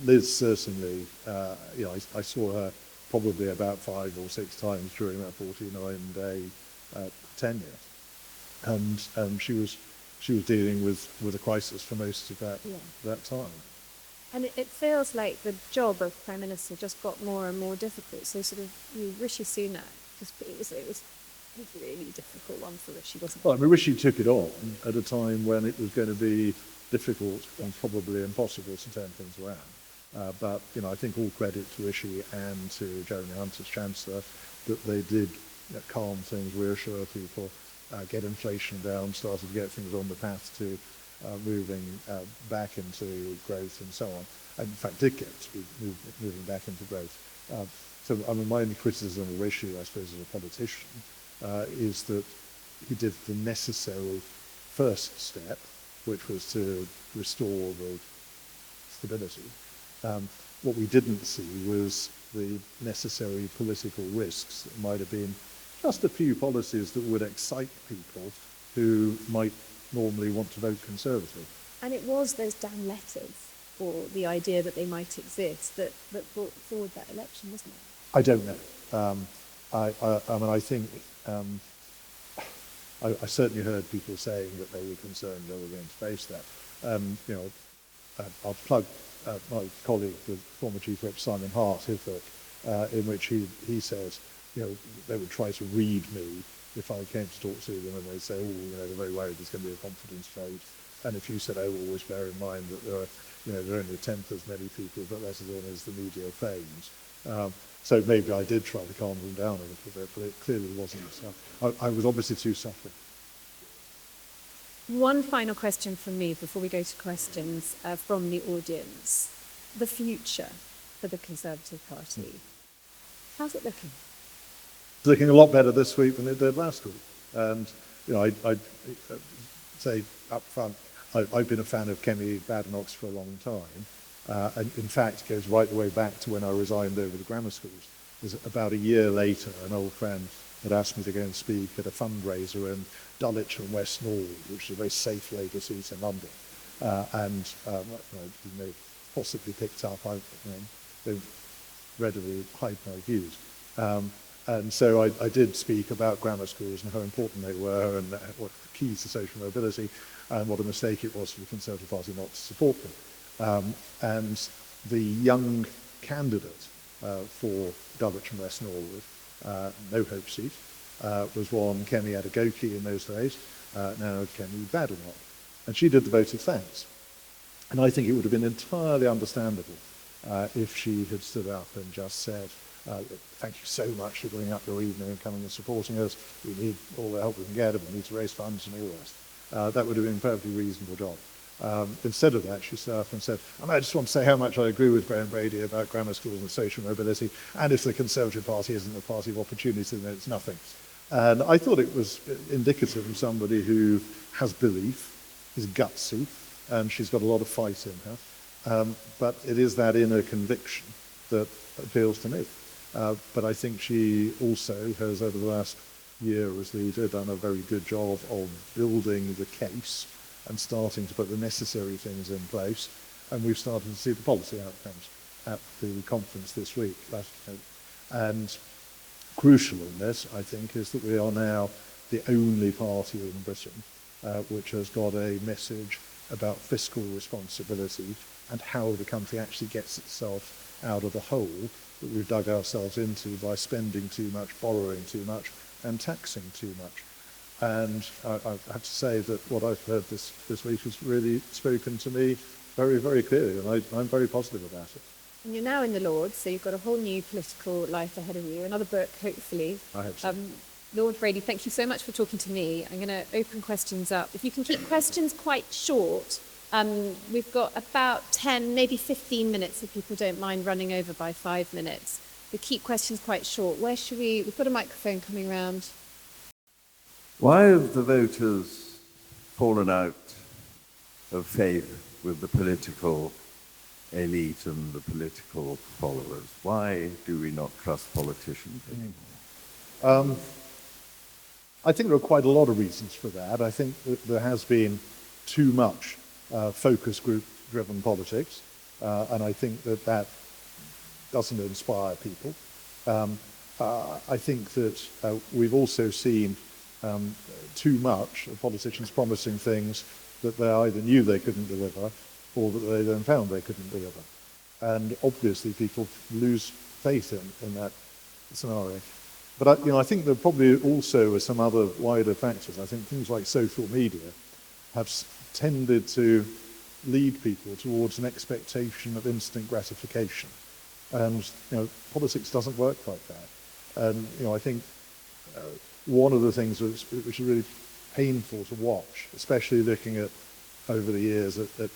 Liz certainly, I saw her probably about 5 or 6 times during that 49-day tenure. And she was dealing with a crisis for most of that time. And it feels like the job of Prime Minister just got more and more difficult. So sort of Rishi Sunak, it was a really difficult one for Rishi, wasn't it? Well, I mean, Rishi took it on at a time when it was going to be difficult and probably impossible to turn things around. But I think all credit to Rishi and to Jeremy Hunt as Chancellor that they did calm things, reassure people, get inflation down, started to get things on the path to moving back into growth and so on. And in fact, did get to be moving back into growth. So I mean, my only criticism of Rishi, I suppose, as a politician, is that he did the necessary first step, which was to restore the stability. What we didn't see was the necessary political risks that might have been just a few policies that would excite people who might normally want to vote Conservative. And it was those damn letters, or the idea that they might exist, that brought forward that election, wasn't it? I don't know. I mean, I think I certainly heard people saying that they were concerned they were going to face that. I'll plug my colleague, the former Chief Whip Simon Hart, his book, in which he says, they would try to read me if I came to talk to them, and they'd say, they're very worried there's going to be a confidence vote. And if you said, always bear in mind that there are only a tenth as many people that let it in as the media claims. So maybe I did try to calm them down a little bit, but it clearly wasn't. I was obviously too suffering. One final question from me before we go to questions from the audience. The future for the Conservative Party. How's it looking? It's looking a lot better this week than it did last week. And, I'd say up front, I've been a fan of Kemi Badenoch's for a long time. And in fact, it goes right the way back to when I resigned over the grammar schools. It was about a year later, an old friend had asked me to go and speak at a fundraiser in Dulwich and West Norwood, which is a very safe Labour seat in London. You may have possibly picked up, they readily hide my views. And so I did speak about grammar schools and how important they were and what the keys to social mobility and what a mistake it was for the Conservative Party not to support them. And the young candidate for Dulwich and West Norwood, no hope seat, was one Kemi Adegoke in those days, now Kemi Badenoch. And she did the vote of thanks. And I think it would have been entirely understandable if she had stood up and just said, thank you so much for bringing up your evening and coming and supporting us. We need all the help we can get, and we need to raise funds and all the rest. That would have been a perfectly reasonable job. Instead of that, she stood up and said, and I just want to say how much I agree with Graham Brady about grammar schools and social mobility, and if the Conservative Party isn't a party of opportunity, then it's nothing. And I thought it was indicative of somebody who has belief, is gutsy, and she's got a lot of fight in her. But it is that inner conviction that appeals to me. But I think she also has, over the last year as leader, done a very good job of building the case and starting to put the necessary things in place. And we've started to see the policy outcomes at the conference this week. And crucial in this, I think, is that we are now the only party in Britain which has got a message about fiscal responsibility and how the country actually gets itself out of the hole that we've dug ourselves into by spending too much, borrowing too much, and taxing too much. And I have to say that what I've heard this week has really spoken to me very, very clearly, and I'm very positive about it. And you're now in the Lords, so you've got a whole new political life ahead of you, another book, hopefully. I hope so. Lord Brady, thank you so much for talking to me. I'm going to open questions up. If you can keep questions quite short, we've got about 10, maybe 15 minutes, if people don't mind running over by 5 minutes. But keep questions quite short. Where should we... We've got a microphone coming round. Why have the voters fallen out of faith with the political elite and the political followers? Why do we not trust politicians anymore? I think there are quite a lot of reasons for that. I think that there has been too much focus group-driven politics, and I think that doesn't inspire people. I think that we've also seen too much of politicians promising things that they either knew they couldn't deliver or that they then found they couldn't deliver. And obviously people lose faith in that scenario. But I think there probably also are some other wider factors. I think things like social media have tended to lead people towards an expectation of instant gratification. And politics doesn't work like that. And I think one of the things which is really painful to watch, especially looking at over the years at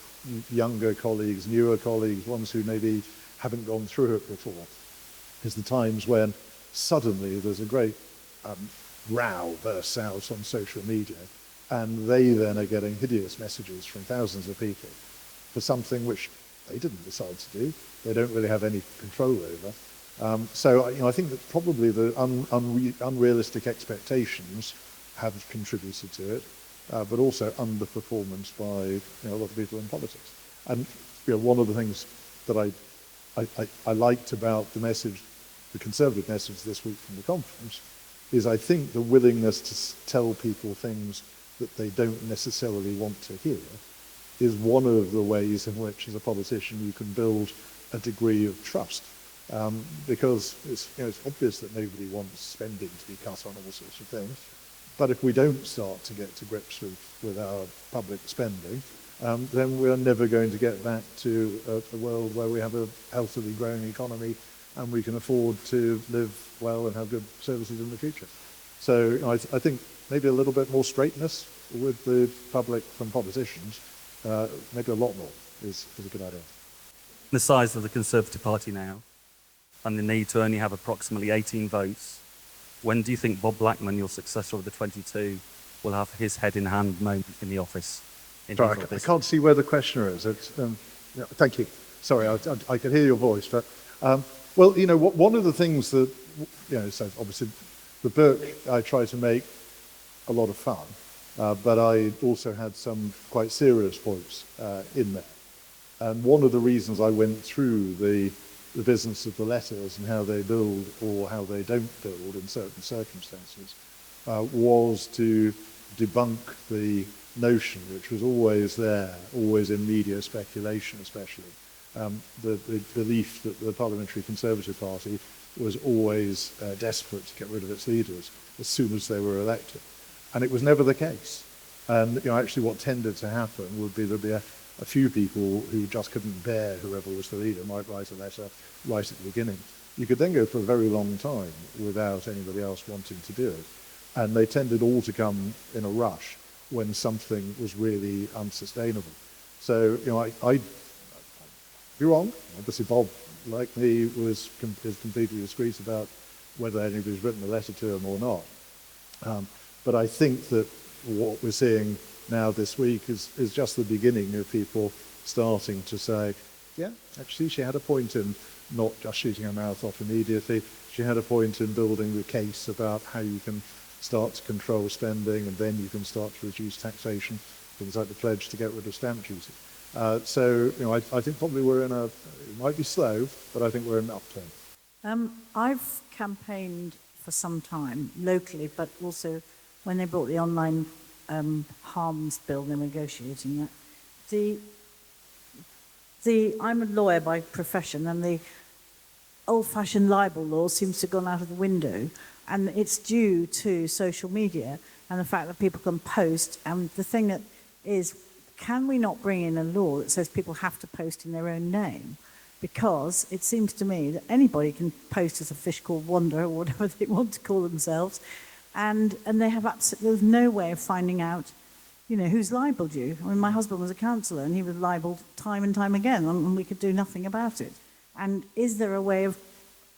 younger colleagues, newer colleagues, ones who maybe haven't gone through it before, is the times when suddenly there's a great row bursts out on social media, and they then are getting hideous messages from thousands of people for something which they didn't decide to do. They don't really have any control over. So I think that probably the unrealistic expectations have contributed to it, but also underperformance by a lot of people in politics. And one of the things that I liked about the Conservative message this week from the conference, is I think the willingness to tell people things that they don't necessarily want to hear is one of the ways in which, as a politician, you can build a degree of trust. Because it's obvious that nobody wants spending to be cut on all sorts of things. But if we don't start to get to grips with our public spending, then we're never going to get back to a world where we have a healthily growing economy and we can afford to live well and have good services in the future. So I think maybe a little bit more straightness with the public from politicians, maybe a lot more is a good idea. The size of the Conservative Party now and the need to only have approximately 18 votes, when do you think Bob Blackman, your successor of the 22, will have his head in hand moment in the office? Sorry, I can't see where the questioner is. Thank you. Sorry, I could hear your voice. But, well, one of the things that, so obviously the book I try to make a lot of fun, but I also had some quite serious points in there. And one of the reasons I went through the business of the letters and how they build or how they don't build in certain circumstances was to debunk the notion, which was always there, always in media speculation especially, the belief that the Parliamentary Conservative Party was always desperate to get rid of its leaders as soon as they were elected. And it was never the case. And actually what tended to happen would be there'd be a few people who just couldn't bear whoever was the leader might write a letter right at the beginning. You could then go for a very long time without anybody else wanting to do it. And they tended all to come in a rush when something was really unsustainable. So, I'd be wrong. Obviously, Bob, like me, is completely discreet about whether anybody's written a letter to him or not. But I think that what we're seeing now this week is just the beginning of people starting to say, yeah, actually she had a point in not just shooting her mouth off immediately. She had a point in building the case about how you can start to control spending and then you can start to reduce taxation, things like the pledge to get rid of stamp duty. So, I think probably it might be slow, but I think we're in an upturn. I've campaigned for some time locally, but also when they brought the online harms bill, they're negotiating it. I'm a lawyer by profession, and the old-fashioned libel law seems to have gone out of the window, and it's due to social media and the fact that people can post. And the thing that is, can we not bring in a law that says people have to post in their own name? Because it seems to me that anybody can post as a fish called Wanda or whatever they want to call themselves, and they have there's no way of finding out, who's libelled you. I mean, my husband was a counsellor and he was libelled time and time again, and we could do nothing about it. And is there a way of,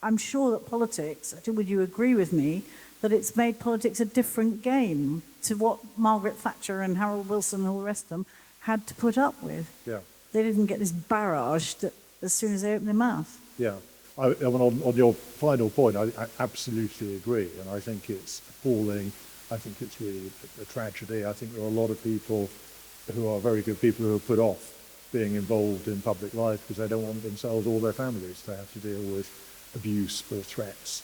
I'm sure that politics, would you agree with me, that it's made politics a different game to what Margaret Thatcher and Harold Wilson and all the rest of them had to put up with? Yeah. They didn't get this barrage that as soon as they open their mouth. Yeah. On your final point, I absolutely agree, and I think it's appalling. I think it's really a tragedy. I think there are a lot of people who are very good people who are put off being involved in public life because they don't want themselves or their families to have to deal with abuse or threats.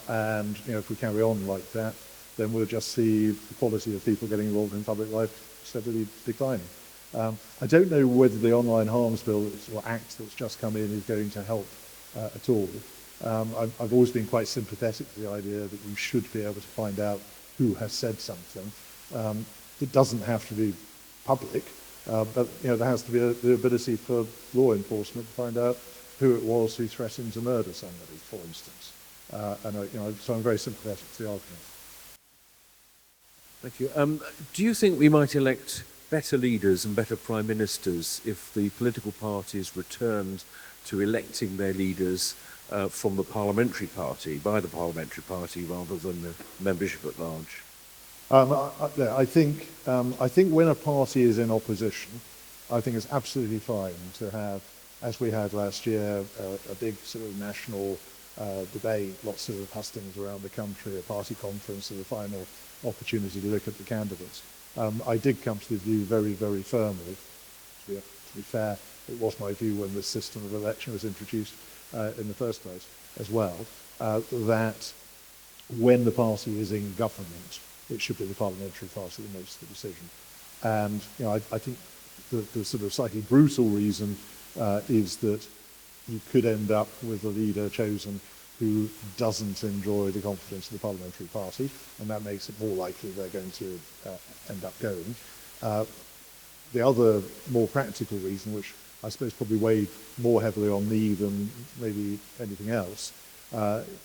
And if we carry on like that, then we'll just see the quality of people getting involved in public life steadily declining. I don't know whether the online harms bill or act that's just come in is going to help at all. I've always been quite sympathetic to the idea that you should be able to find out who has said something. It doesn't have to be public, but there has to be the ability for law enforcement to find out who it was who threatened to murder somebody, for instance. So I'm very sympathetic to the argument. Thank you. Do you think we might elect better leaders and better prime ministers if the political parties returned to electing their leaders from the parliamentary party, by the parliamentary party, rather than the membership at large? I think when a party is in opposition, I think it's absolutely fine to have, as we had last year, a big sort of national debate, lots of hustings around the country, a party conference, and the final opportunity to look at the candidates. I did come to the view very, very firmly, to be fair, it was my view when this system of election was introduced in the first place as well, that when the party is in government, it should be the parliamentary party that makes the decision. And I think the sort of slightly brutal reason is that you could end up with a leader chosen who doesn't enjoy the confidence of the parliamentary party, and that makes it more likely they're going to end up going. The other more practical reason, which I suppose probably weighed more heavily on me than maybe anything else,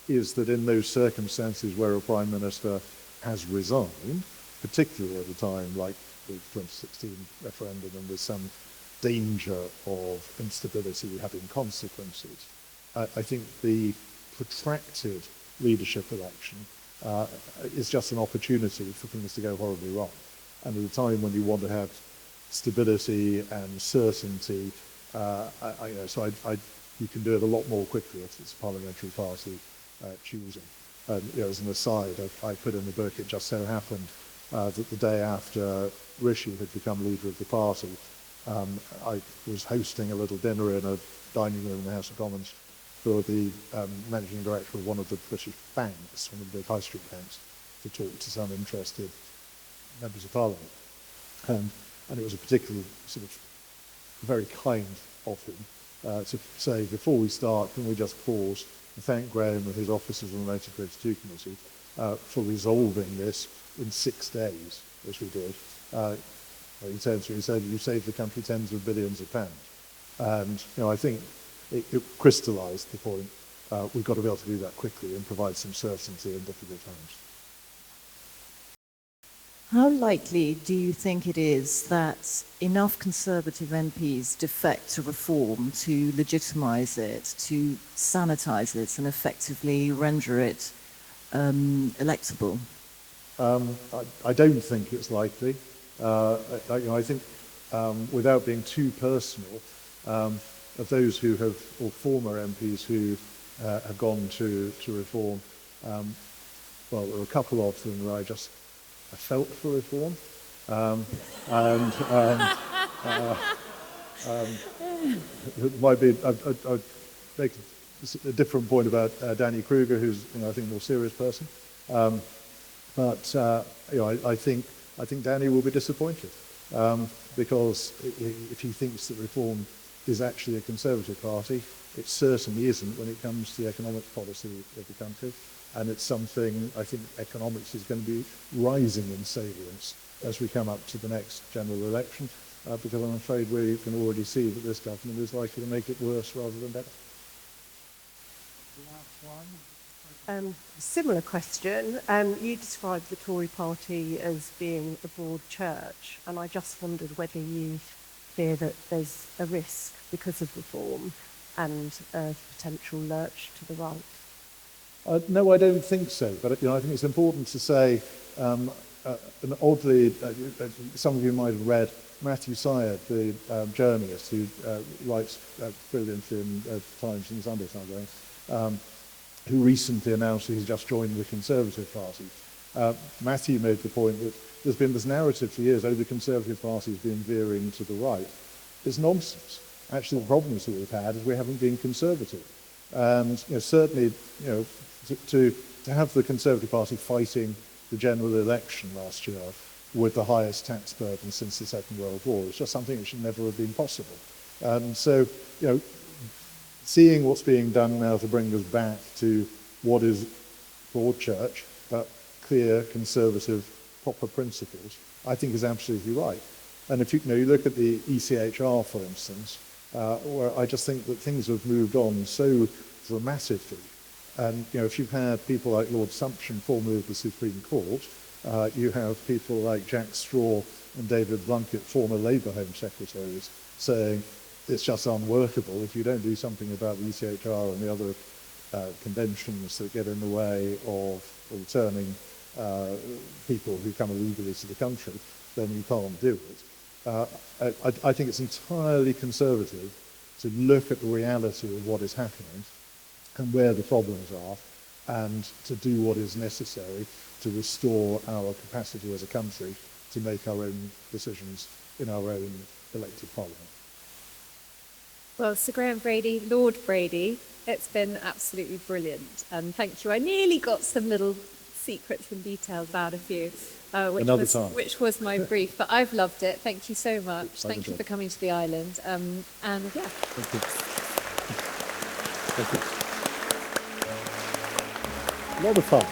is that in those circumstances where a Prime Minister has resigned, particularly at a time like the 2016 referendum and with some danger of instability having consequences, I think the protracted leadership election is just an opportunity for things to go horribly wrong. And at a time when you want to have stability and certainty, you can do it a lot more quickly if it's a parliamentary party choosing. And as an aside, I put in the book, it just so happened that the day after Rishi had become leader of the party, I was hosting a little dinner in a dining room in the House of Commons for the managing director of one of the British banks, one of the big high street banks, to talk to some interested members of Parliament. And it was a particularly sort of very kind of him to say, before we start, can we just pause and thank Graham and his officers on the Motor Grid 2 Committee for resolving this in 6 days, as we did. He turned to me and said, you saved the country tens of billions of pounds. And I think it crystallised the point. We've got to be able to do that quickly and provide some certainty in difficult times. How likely do you think it is that enough Conservative MPs defect to reform to legitimise it, to sanitise it and effectively render it electable? I don't think it's likely. I think, without being too personal, of those who have, or former MPs who have gone to reform, well, there were a couple of them where I felt for reform. It might be, I'd make a different point about Danny Kruger, who's, I think, a more serious person. I think Danny will be disappointed because if he thinks that Reform is actually a Conservative party, it certainly isn't when it comes to the economic policy of the country. And it's something, I think economics is going to be rising in salience as we come up to the next general election, because I'm afraid we can already see that this government is likely to make it worse rather than better. Similar question. You described the Tory party as being a broad church, and I just wondered whether you fear that there's a risk because of reform and a potential lurch to the right. No, I don't think so. But I think it's important to say, and oddly, some of you might have read Matthew Syed, the journalist who writes brilliantly in Times and Sunday Times, who recently announced that he's just joined the Conservative Party. Matthew made the point that there's been this narrative for years, the Conservative Party has been veering to the right. It's nonsense. Actually, the problems that we've had is we haven't been conservative. And certainly, to have the Conservative Party fighting the general election last year with the highest tax burden since the Second World War is just something that should never have been possible. And so, seeing what's being done now to bring us back to what is broad church, but clear, conservative, proper principles, I think is absolutely right. And if you look at the ECHR, for instance, where I just think that things have moved on so dramatically. And if you've had people like Lord Sumption, formerly of the Supreme Court, you have people like Jack Straw and David Blunkett, former Labour Home Secretaries, saying it's just unworkable if you don't do something about the ECHR and the other conventions that get in the way of returning people who come illegally to the country, then you can't do it. I think it's entirely conservative to look at the reality of what is happening and where the problems are, and to do what is necessary to restore our capacity as a country to make our own decisions in our own elected parliament. Well, Sir Graham Brady, Lord Brady, it's been absolutely brilliant. And thank you. I nearly got some little secrets and details out of you, which was my brief. But I've loved it. Thank you so much. Thank you for coming to the island. And yeah. Thank you. Thank you. A lot of fun.